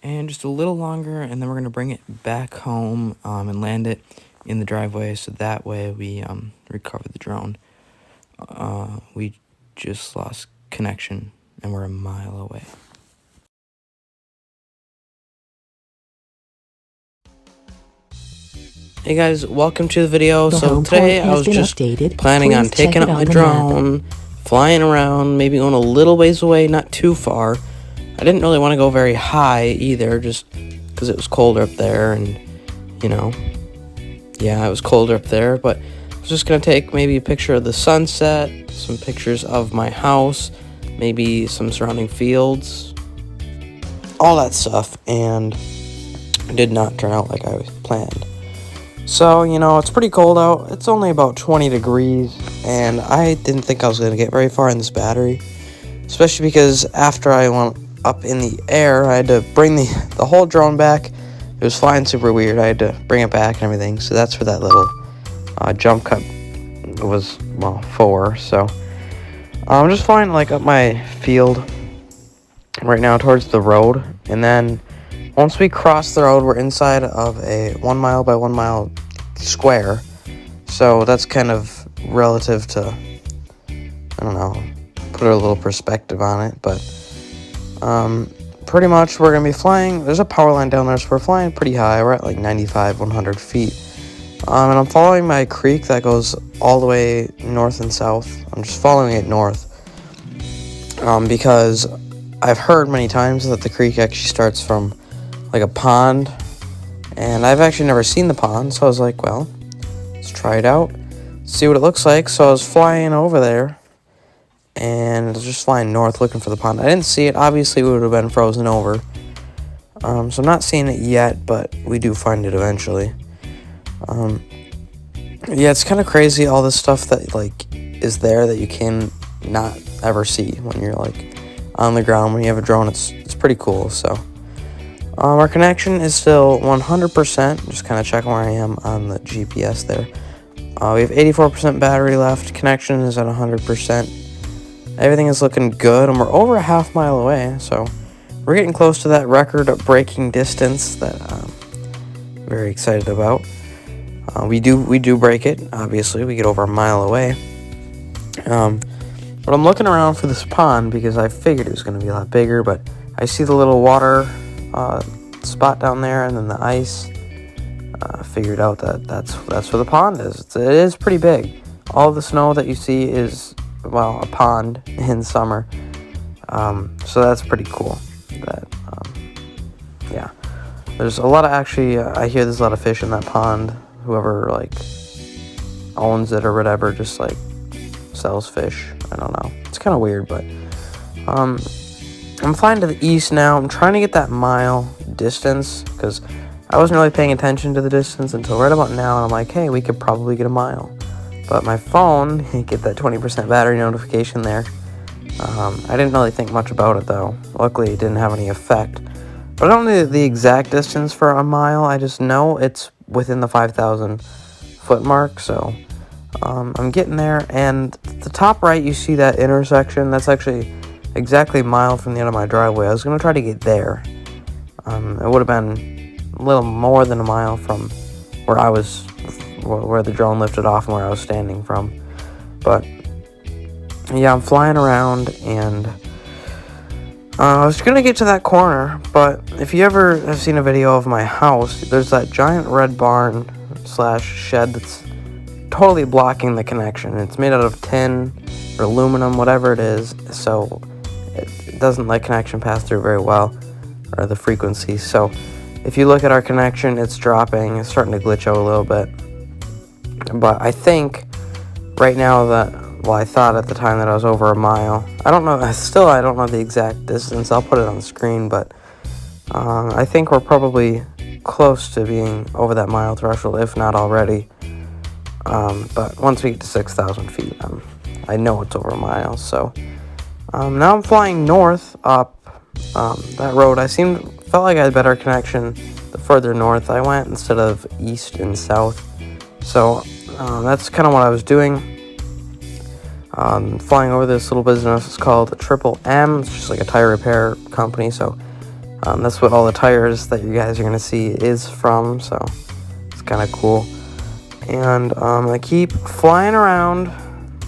and just a little longer, and then we're going to bring it back home and land it in the driveway, so that way we recover the drone. We just lost connection, and we're a mile away. Hey guys, welcome to the video. So today I was just planning on taking up my drone, flying around, maybe going a little ways away, not too far. I didn't really want to go very high either, just because it was colder up there, and yeah, it was colder up there, but I was just going to take maybe a picture of the sunset, some pictures of my house, maybe some surrounding fields, all that stuff, and it did not turn out like I planned. So, it's pretty cold out. It's only about 20 degrees, and I didn't think I was going to get very far in this battery, especially because after I went up in the air, I had to bring the whole drone back. It was flying super weird. I had to bring it back and everything, so that's where that little jump cut was, for. So, I'm just flying, up my field right now towards the road, and then once we cross the road, we're inside of a 1 mile by 1 mile square. So that's kind of relative to, I don't know, put a little perspective on it. But pretty much we're going to be flying. There's a power line down there, so we're flying pretty high. We're at 95, 100 feet. And I'm following my creek that goes all the way north and south. I'm just following it north because I've heard many times that the creek actually starts from a pond, and I've actually never seen the pond, so I was like, well, let's try it out, see what it looks like. So I was flying over there, and I was just flying north looking for the pond. I didn't see it. Obviously, it would have been frozen over, so I'm not seeing it yet, but we do find it eventually. Yeah, it's kind of crazy, all this stuff that, is there that you can not ever see when you're, on the ground. When you have a drone, it's pretty cool, so. Our connection is still 100%, just kind of checking where I am on the GPS there. We have 84% battery left, connection is at 100%. Everything is looking good, and we're over a half mile away, so we're getting close to that record-breaking distance that I'm very excited about. We do break it, obviously, we get over a mile away. But I'm looking around for this pond because I figured it was going to be a lot bigger, but I see the little water spot down there, and then the ice. Figured out that that's where the pond is. It is pretty big. All the snow that you see is, a pond in summer. So that's pretty cool. Yeah. There's a lot of, I hear there's a lot of fish in that pond. Whoever, owns it or whatever, just, sells fish. I don't know. It's kind of weird, but, I'm flying to the east now. I'm trying to get that mile distance because I wasn't really paying attention to the distance until right about now. And I'm like, hey, we could probably get a mile. But my phone, get that 20% battery notification there. I didn't really think much about it, though. Luckily, it didn't have any effect. But I don't know the exact distance for a mile. I just know it's within the 5,000 foot mark. So I'm getting there. And at the top right, you see that intersection. That's actually exactly a mile from the end of my driveway. I was going to try to get there. It would have been a little more than a mile from where the drone lifted off and where I was standing from. But yeah, I'm flying around, and I was going to get to that corner, but if you ever have seen a video of my house, there's that giant red barn / shed that's totally blocking the connection. It's made out of tin or aluminum, whatever it is, so it doesn't let connection pass through very well, or the frequency. So if you look at our connection, it's dropping. It's starting to glitch out a little bit. But I think right now I thought at the time that I was over a mile. I don't know. I don't know the exact distance. I'll put it on the screen, but I think we're probably close to being over that mile threshold, if not already. But once we get to 6,000 feet, I know it's over a mile. So now I'm flying north up that road. Felt like I had better connection the further north I went instead of east and south. So that's kind of what I was doing. Flying over this little business. It's called Triple M. It's just like a tire repair company. So That's what all the tires that you guys are going to see is from, so it's kind of cool. And I keep flying around,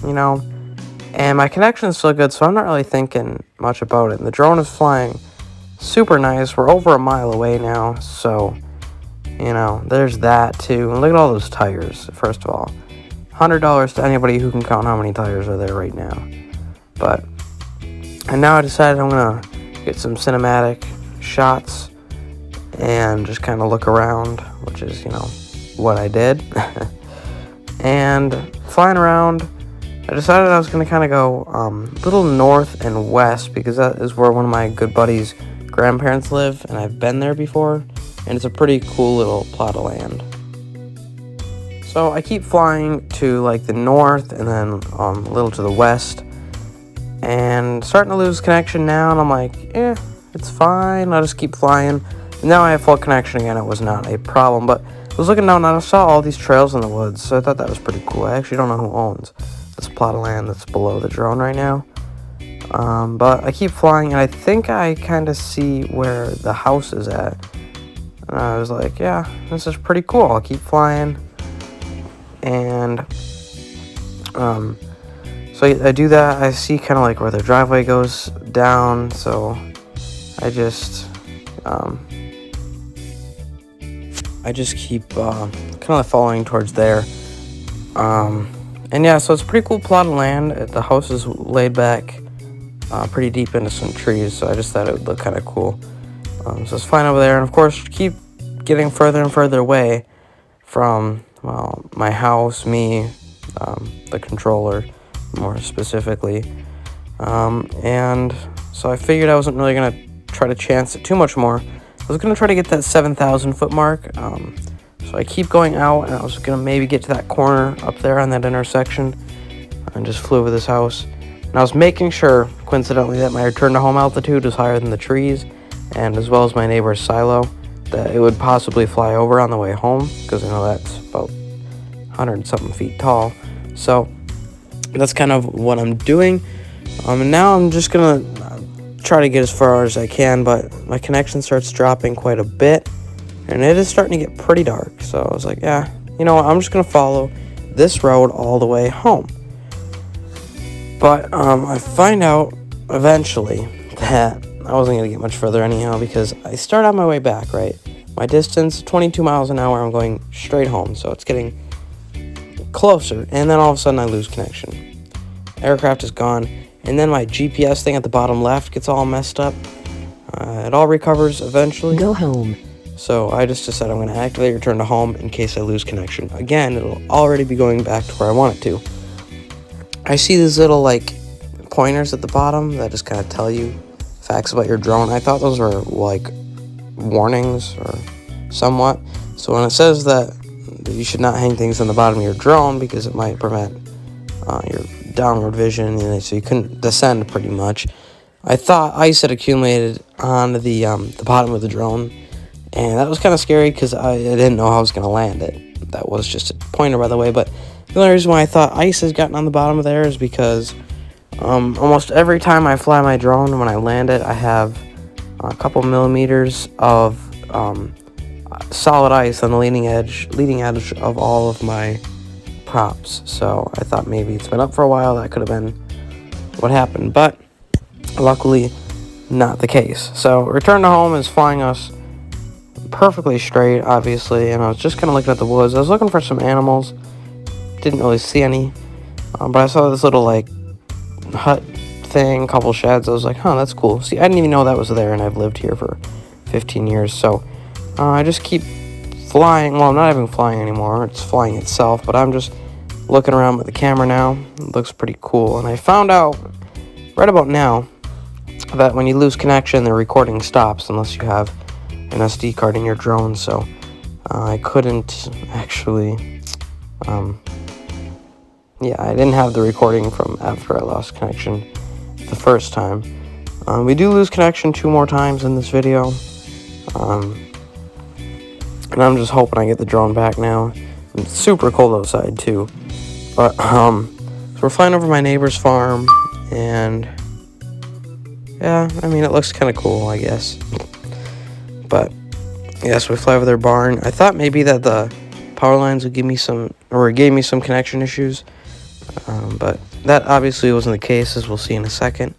you know, and my connection is still good, so I'm not really thinking much about it. And the drone is flying super nice. We're over a mile away now, so, you know, there's that too. And look at all those tires, first of all. $100 to anybody who can count how many tires are there right now. And now I decided I'm going to get some cinematic shots and just kind of look around, which is, you know, what I did. And flying around, I decided I was going to kind of go a little north and west, because that is where one of my good buddies' grandparents live, and I've been there before, and it's a pretty cool little plot of land. So I keep flying to like the north and then a little to the west, and starting to lose connection now, and I'm like, it's fine, I'll just keep flying. And now I have full connection again. It was not a problem, but I was looking down and I saw all these trails in the woods, so I thought that was pretty cool. I actually don't know who owns this plot of land that's below the drone right now, but I keep flying, and I think I kind of see where the house is at, and I was like, yeah, this is pretty cool. I'll keep flying, and so I do that. I see kind of like where the driveway goes down, so I just keep kind of following towards there. And yeah, so it's a pretty cool plot of land. The house is laid back pretty deep into some trees, so I just thought it would look kind of cool. So it's fine over there, and of course keep getting further and further away from, well, my house, me, the controller, more specifically. And so I figured I wasn't really going to try to chance it too much more. I was going to try to get that 7,000 foot mark. So I keep going out, and I was going to maybe get to that corner up there on that intersection, and just flew over this house. And I was making sure, coincidentally, that my return to home altitude was higher than the trees, and as well as my neighbor's silo, that it would possibly fly over on the way home, because I know that's about 100-something feet tall. So that's kind of what I'm doing. And now I'm just going to try to get as far as I can, but my connection starts dropping quite a bit, and it is starting to get pretty dark. So I was like, yeah, you know what, I'm just going to follow this road all the way home. But I find out eventually that I wasn't going to get much further anyhow, because I start on my way back, right? My distance, 22 miles an hour, I'm going straight home, so it's getting closer, and then all of a sudden I lose connection. Aircraft is gone, and then my GPS thing at the bottom left gets all messed up. It all recovers eventually. Go home. So I just decided I'm going to activate return to home in case I lose connection. Again, it'll already be going back to where I want it to. I see these little, like, pointers at the bottom that just kind of tell you facts about your drone. I thought those were, like, warnings or somewhat. So when it says that you should not hang things on the bottom of your drone because it might prevent your downward vision, so you couldn't descend pretty much, I thought ice had accumulated on the bottom of the drone, and that was kind of scary because I didn't know how I was going to land it. That was just a pointer, by the way, but the only reason why I thought ice has gotten on the bottom of there is because almost every time I fly my drone, when I land it, I have a couple millimeters of solid ice on the leading edge of all of my props. So I thought maybe it's been up for a while. That could have been what happened, but luckily not the case. So return to home is flying us perfectly straight, obviously, and I was just kind of looking at the woods. I was looking for some animals. Didn't really see any, but I saw this little, like, hut thing, couple sheds. I was like, huh, that's cool. See, I didn't even know that was there, and I've lived here for 15 years, so I just keep flying. Well, I'm not even flying anymore. It's flying itself, but I'm just looking around with the camera now. It looks pretty cool, and I found out right about now that when you lose connection, the recording stops unless you have an SD card in your drone, so I couldn't actually, I didn't have the recording from after I lost connection the first time. We do lose connection 2 more times in this video, and I'm just hoping I get the drone back now. It's super cold outside too, but so we're flying over my neighbor's farm, and yeah, I mean, it looks kind of cool, I guess. But yeah, so we fly over their barn. I thought maybe that the power lines would give me some, or it gave me some connection issues. But that obviously wasn't the case, as we'll see in a second.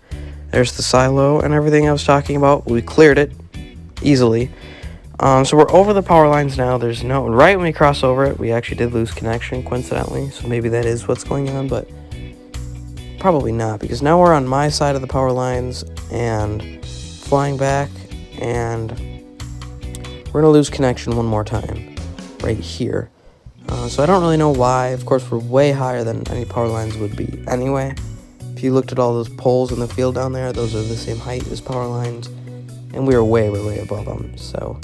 There's the silo and everything I was talking about. We cleared it easily. So we're over the power lines now. There's no, right when we cross over it, we actually did lose connection, coincidentally. So maybe that is what's going on, but probably not, because now we're on my side of the power lines and flying back, and we're going to lose connection one more time right here. So I don't really know why. Of course, we're way higher than any power lines would be anyway. If you looked at all those poles in the field down there, those are the same height as power lines, and we are way, way, way above them. So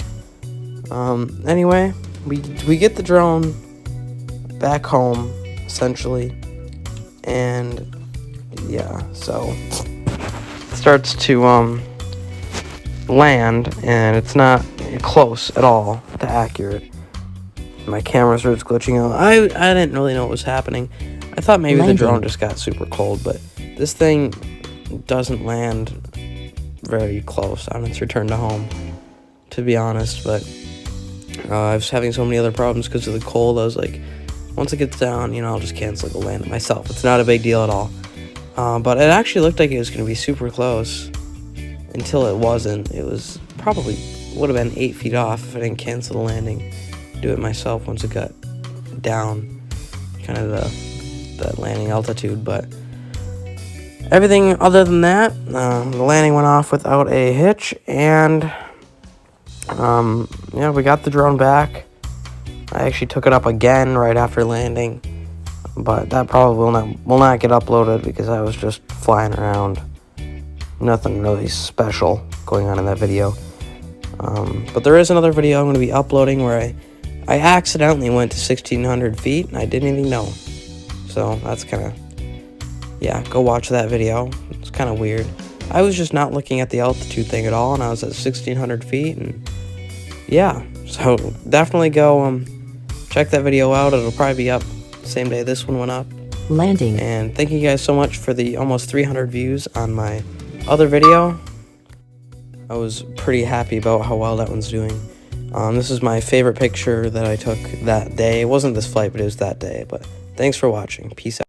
anyway, we get the drone back home, essentially, and yeah, so it starts to land, and it's not close at all to accurate. My camera starts glitching out. I didn't really know what was happening. I thought maybe the drone just got super cold, but this thing doesn't land very close on its return to home, to be honest. But I was having so many other problems because of the cold. I was like, once it gets down, you know, I'll just cancel the land myself. It's not a big deal at all. But it actually looked like it was going to be super close until it wasn't. It was probably would have been 8 feet off if I didn't cancel the landing. Do it myself once it got down, kind of the landing altitude. But everything other than that, the landing went off without a hitch, and yeah, we got the drone back. I actually took it up again right after landing, but that probably will not get uploaded because I was just flying around. Nothing really special going on in that video. But there is another video I'm going to be uploading where I accidentally went to 1,600 feet and I didn't even know. So that's kind of, yeah, go watch that video. It's kind of weird. I was just not looking at the altitude thing at all, and I was at 1,600 feet, and yeah. So definitely go check that video out. It'll probably be up the same day this one went up. Landing. And thank you guys so much for the almost 300 views on my other video. I was pretty happy about how well that one's doing. This is my favorite picture that I took that day. It wasn't this flight, but it was that day. But thanks for watching. Peace out.